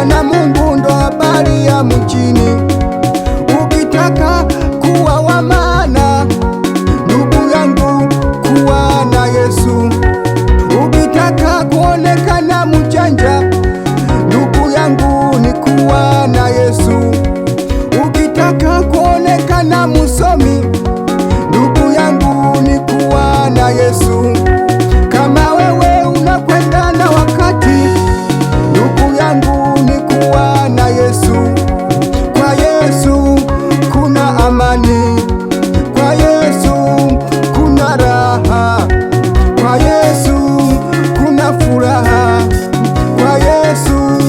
na Mungu ndo habari ya mjini. Ukitaka kuwa wa maana, ndugu yangu, kuwa na Yesu. Ukitaka kuonekana mjanja, ndugu yangu, ni kuwa na Yesu. Ukitaka kuonekana msomi, ndugu yangu, ni kuwa na Yesu. Kama wewe unakwenda na wakati, ndugu yangu, ni kuwa na Yesu. Kwa Yesu kuna amani, kwa Yesu kuna raha, kwa Yesu kuna furaha, kwa Yesu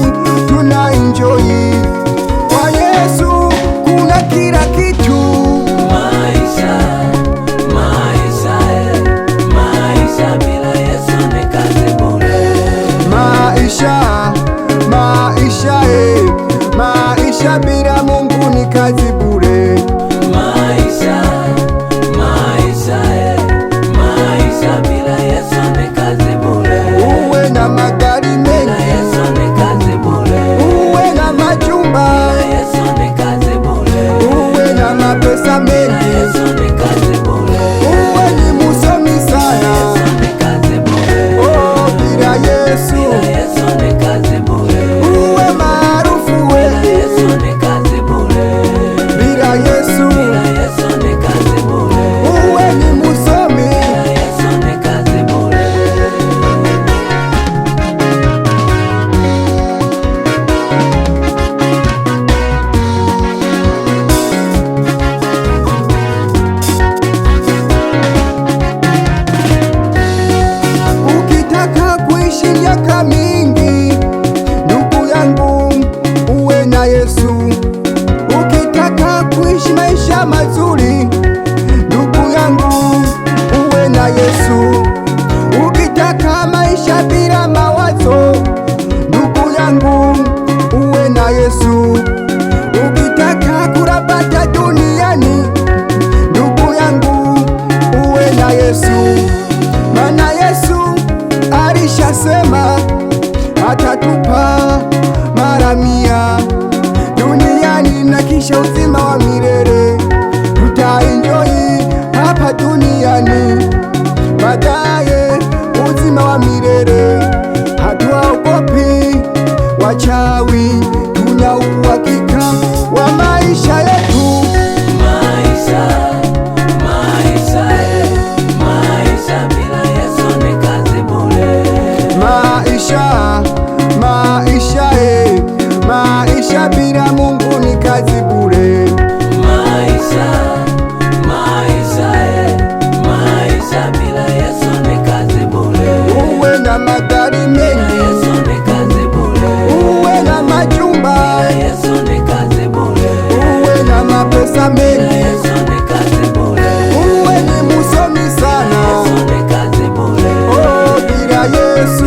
tuna enjoy, kwa Yesu kuna kila kitu. Maisha bila Mungu ni kazi bure. Maisha bila Yesu ni kazi bure. Uwe na magari mengi, Yesu ni kazi bure. uwe na majumba, Yesu ni kazi bure. uwe na mapesa mengi, Yesu ni kazi bure. uwe ni musomi sana, Yesu ni kazi bure. oh, bila Yesu, Yesu ni kazi bure. uwe maarufu we, Yesu ni kazi bure. bila Yesu, Yesu ni kazi bure. uwe ni musomi. Yesu ni kazi bure. Ukitaka kuishi miaka mingi, ndugu yangu, uwe na Yesu. Ukitaka kuishi maisha mazuri, ndugu yangu, uwe na Yesu. Ukitaka maisha bila mawazo, ndugu yangu, uwe na Yesu. Ukitaka kurabata duniani, ndugu yangu, uwe na Yesu. Maana Yesu alishasema atatupa mara 100 duniani na kisha uzima wa milele. Tutaenjoy hapa duniani, baadaye uzima wa milele. Hatuogopi wachawi, tuna uhakika wa maisha yetu. Maisha bila Yesu ni kazi bure. Maisha bila Mungu ni kazi bure. Maisha bila Yesu ni kazi bure. Uwe na magari mengi, Yesu ni kazi bure. uwe na majumba, Yesu ni kazi bure. uwe na mapesa mengi, Yesu ni kazi bure. uwe ni musomi sana, Yesu ni kazi bure. oh, bila Yesu